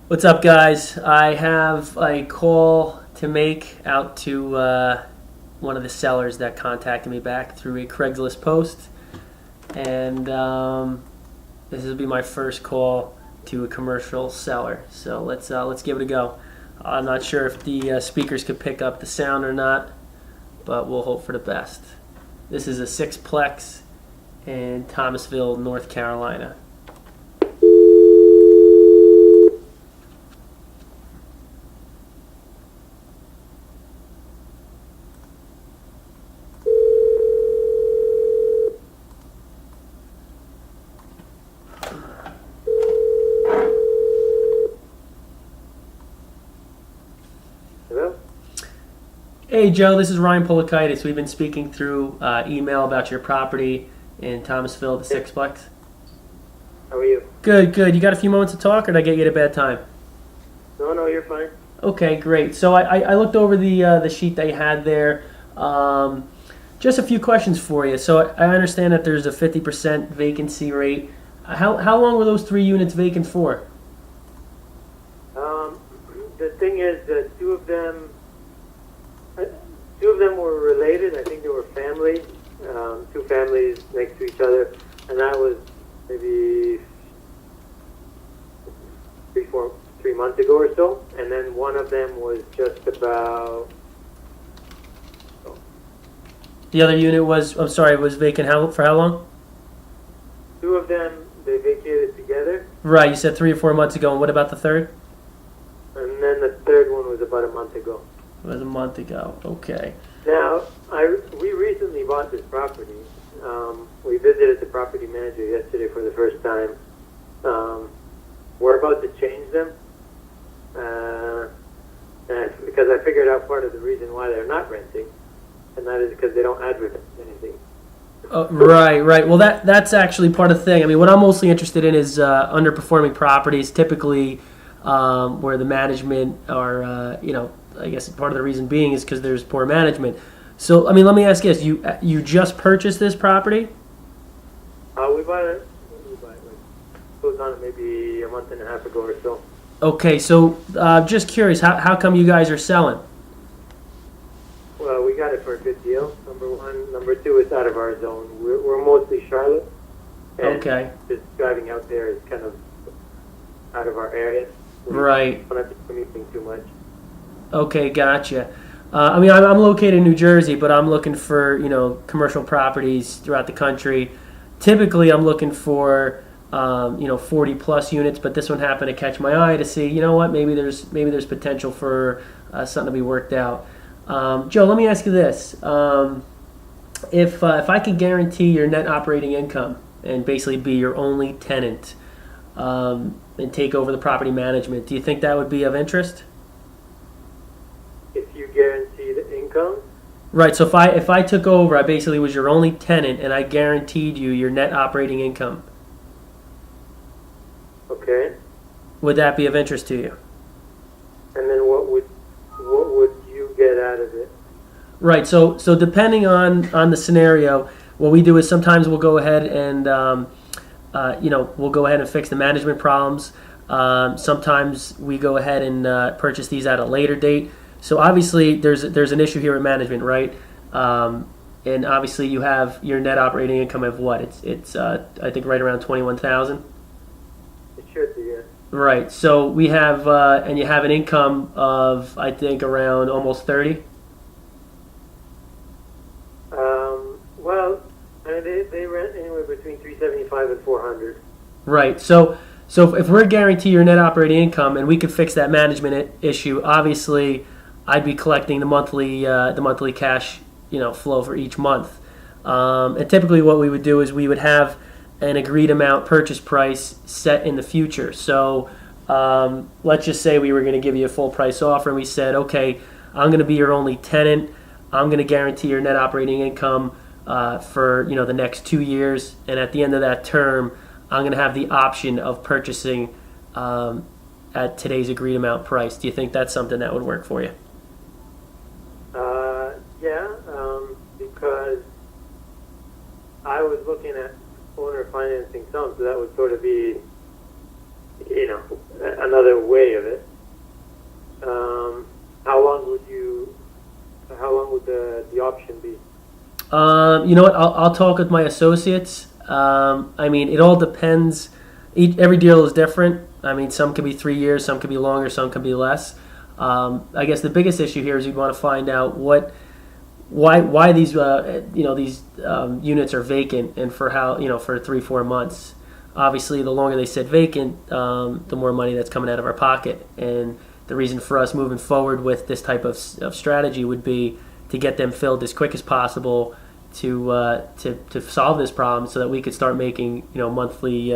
What's up, guys? I have a call to make out to one of the sellers that contacted me back through a Craigslist post, and this will be my first call to a commercial seller. So let's give it a go. I'm not sure if the speakers could pick up the sound or not, but we'll hope for the best. This is a sixplex in Thomasville, North Carolina. Hello? Hey Joe, this is Ryan Polakaitis. We've been speaking through email about your property in Thomasville, the sixplex. How are you? Good, good. You got a few moments to talk, or did I get you at a bad time? No, you're fine. Okay, great. So I looked over the sheet that you had there. Just a few questions for you. So I understand that there's a 50% vacancy rate. How long were those 3 units vacant for? The thing is that two of them were related. I think they were family, two families next to each other, and that was maybe 3 months ago or so. And then one of them was just about. The other unit was, I'm sorry, was vacant for how long? Two of them they vacated together, Right, you said 3 or 4 months ago. And what about the third? and then the third one was about a month ago. It was a month ago. Okay. Now, we recently bought this property. We visited the property manager yesterday for the first time. We're about to change them, because I figured out part of the reason why they're not renting, and that is because they don't advertise anything. Right. Well, that's actually part of the thing. I mean, what I'm mostly interested in is underperforming properties, typically where the management are, I guess part of the reason being is because there's poor management. So, I mean, let me ask you this: you just purchased this property? We bought it. Closed on it maybe a month and a half ago or so. Okay, so just curious, how come you guys are selling? Well, we got it for a good deal. Number one. Number two, it's out of our zone. We're mostly Charlotte. And Okay. just driving out there is kind of out of our area. Right. We're not commuting too much. Okay, gotcha. I mean, I'm located in New Jersey, but I'm looking for commercial properties throughout the country. Typically, I'm looking for 40 plus units, but this one happened to catch my eye to see, what, maybe there's potential for something to be worked out. Joe, let me ask you this: if I could guarantee your net operating income and basically be your only tenant, and take over the property management, do you think that would be of interest? If you guarantee the income, Right. So if I took over, I basically was your only tenant, and I guaranteed you your net operating income. okay. Would that be of interest to you? And then what would you get out of it? Right. So depending on the scenario, what we do is sometimes we'll go ahead and we'll go ahead and fix the management problems. Sometimes we go ahead and purchase these at a later date. So obviously there's an issue here with management, right? And obviously you have your net operating income of what? It's I think right around 21,000. It should be, yeah. Right. So we have and you have an income of I think around almost 30. Well, I mean, they rent anywhere between 375 and 400. Right. So if we're guarantee your net operating income and we could fix that management issue, obviously I'd be collecting the monthly cash flow for each month. And typically what we would do is we would have an agreed amount purchase price set in the future. So let's just say we were going to give you a full price offer and we said, okay, I'm going to be your only tenant. I'm going to guarantee your net operating income for the next 2 years, and at the end of that term, I'm going to have the option of purchasing at today's agreed amount price. Do you think that's something that would work for you? Yeah, because I was looking at owner financing some, so that would sort of be, another way of it. How long would you? How long would the option be? You know what? I'll talk with my associates. I mean, it all depends. Every deal is different. I mean, some could be 3 years, some could be longer, some could be less. I guess the biggest issue here is you'd want to find out why these these units are vacant and for how for 3-4 months. Obviously, the longer they sit vacant, the more money that's coming out of our pocket. And the reason for us moving forward with this type of strategy would be to get them filled as quick as possible to solve this problem, so that we could start making monthly,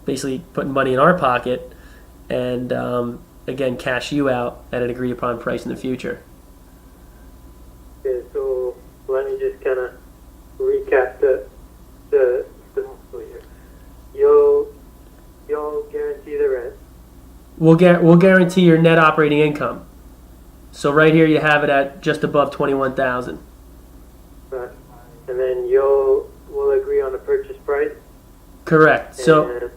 basically putting money in our pocket, and again cash you out at an agreed upon price in the future. Okay, so let me just kind of recap the monthly here. You'll guarantee the rent. We'll guarantee your net operating income. So right here you have it at just above 21,000. Right. And then we'll agree on a purchase price. Correct. So and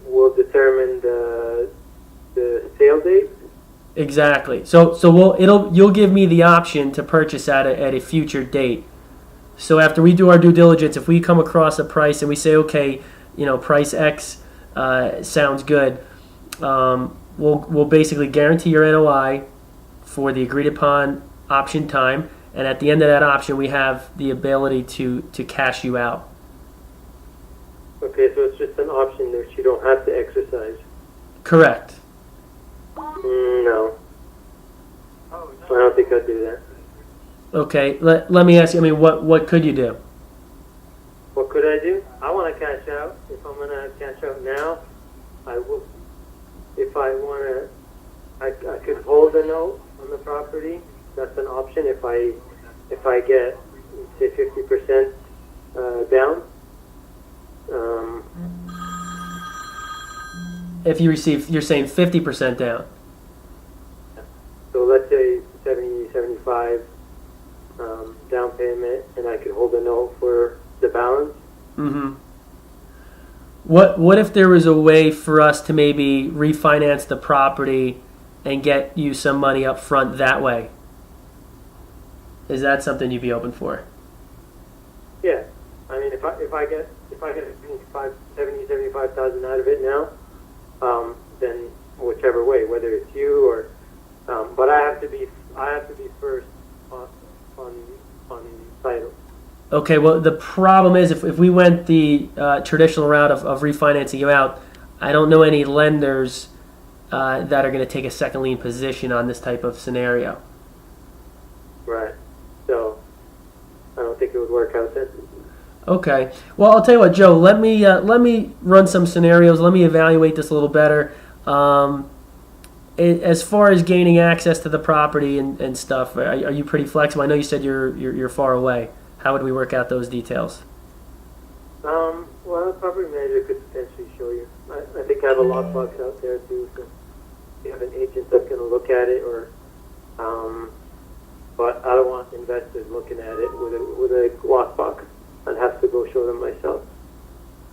we'll determine the sale date. exactly. So you'll give me the option to purchase at a future date. So after we do our due diligence, if we come across a price and we say, okay, price X sounds good, we'll basically guarantee your NOI for the agreed upon option time, and at the end of that option, we have the ability to cash you out. Okay, so it's just an option that you don't have to exercise. Correct. No. I don't think I'd do that. Okay, let me ask you. I mean, what could you do? What could I do? I want to cash out. If I'm going to cash out now, I will. If I want to, I could hold a note on the property. That's an option. If I get, say, 50% down. If you receive, you're saying 50% down. So let's say 70, 75 down payment, and I could hold a note for the balance. Mm-hmm. What if there was a way for us to maybe refinance the property and get you some money up front that way? Is that something you'd be open for? Yeah, I mean, if I get 75,000 out of it now, then whichever way, whether it's you or, but I have to be first on title. Okay, well, the problem is if we went the traditional route of refinancing you out, I don't know any lenders that are going to take a second lien position on this type of scenario. Right. So I don't think it would work out then. Okay. Well, I'll tell you what, Joe. Let me run some scenarios. Let me evaluate this a little better. As far as gaining access to the property and stuff, are you pretty flexible? I know you said you're far away. How would we work out those details? Well, the property manager could potentially show you. I think I have a lockbox out there too, so you have an agent that's going to look at it, or, but I don't want investors looking at it with a lockbox. I'd have to go show them myself.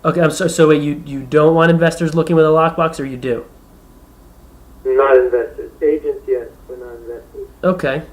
Okay, I'm sorry. So wait, you don't want investors looking with a lockbox, or you do? Not investors. Agents, yes, but not investors. Okay.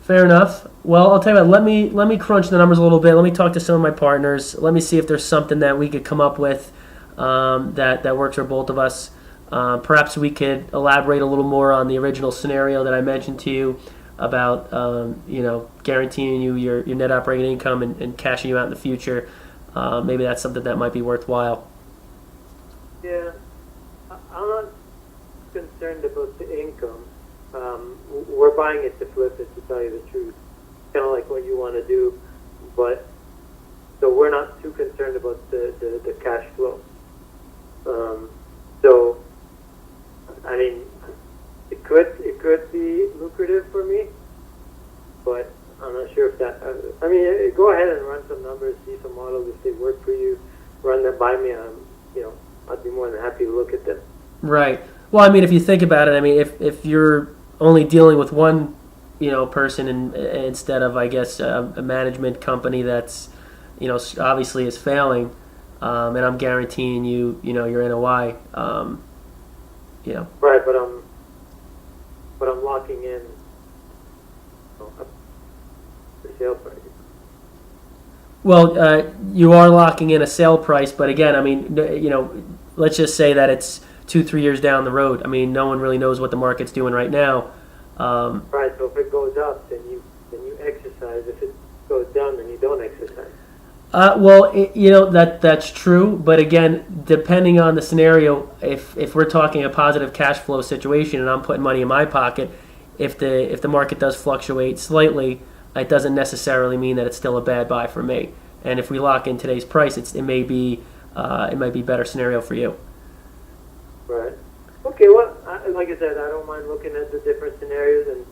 Fair enough. Well, I'll tell you what. Let me crunch the numbers a little bit. Let me talk to some of my partners. Let me see if there's something that we could come up with that works for both of us. Perhaps we could elaborate a little more on the original scenario that I mentioned to you about guaranteeing you your net operating income and cashing you out in the future. Maybe that's something that might be worthwhile. Yeah, I'm not concerned about the income. We're buying it to flip it, to tell you the truth. Kind of like what you want to do, but so we're not too concerned about the cash flow. So, I mean, it could be lucrative for me, but I'm not sure if that. I mean, go ahead and run some numbers, see some models if they work for you. Run them by me. I'd be more than happy to look at them. Right. Well, I mean, if you think about it, I mean, if you're only dealing with one, person instead of, I guess, a management company that's, obviously is failing, and I'm guaranteeing you, your NOI. Right, but I'm locking in the sale price. Well, you are locking in a sale price, but again, I mean, let's just say that it's 2-3 years down the road. I mean, no one really knows what the market's doing right now. Right, so if it goes up, then you exercise. If it goes down, then you don't exercise. That's true, but again, depending on the scenario, if we're talking a positive cash flow situation and I'm putting money in my pocket, if the market does fluctuate slightly, it doesn't necessarily mean that it's still a bad buy for me. And if we lock in today's price, it might be better scenario for you. Right. Okay. Well, like I said, I don't mind looking at the different scenarios and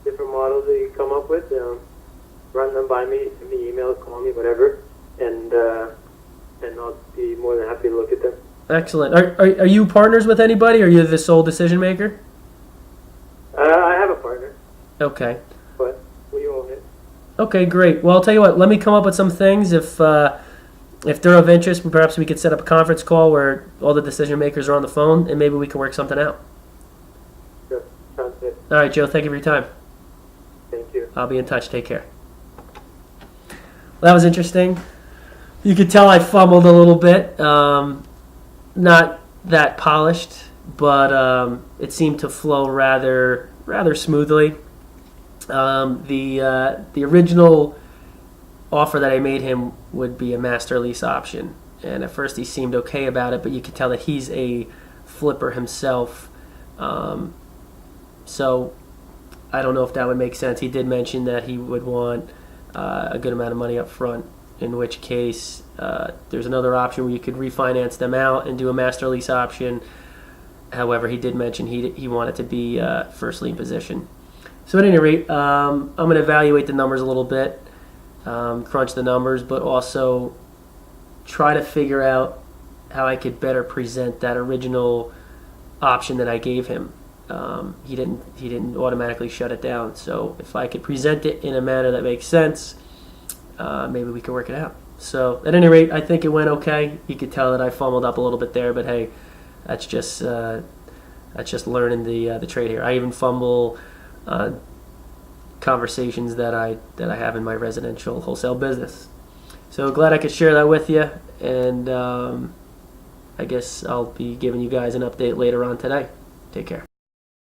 different models that you come up with. Run them by me, send me emails, call me, whatever, and I'll be more than happy to look at them. Excellent. Are you partners with anybody? Or are you the sole decision maker? I have a partner, Okay. but we own it. Okay, great. Well, I'll tell you what. Let me come up with some things. If they're of interest, perhaps we could set up a conference call where all the decision makers are on the phone, and maybe we can work something out. Sure. Sounds good. All right, Joe. Thank you for your time. Thank you. I'll be in touch. Take care. Well, that was interesting. You could tell I fumbled a little bit. Not that polished, but it seemed to flow rather smoothly. The original offer that I made him would be a master lease option, and at first he seemed okay about it, but you could tell that he's a flipper himself. So I don't know if that would make sense. He did mention that he would want a good amount of money up front, in which case there's another option where you could refinance them out and do a master lease option. However, he did mention he wanted to be first lien position. So at any rate, I'm going to evaluate the numbers a little bit, crunch the numbers, but also try to figure out how I could better present that original option that I gave him. He didn't automatically shut it down. So if I could present it in a manner that makes sense, maybe we could work it out. So at any rate, I think it went okay. You could tell that I fumbled up a little bit there, but hey, that's just learning the trade here. I even fumble conversations that I have in my residential wholesale business. So glad I could share that with you, and I guess I'll be giving you guys an update later on today. Take care.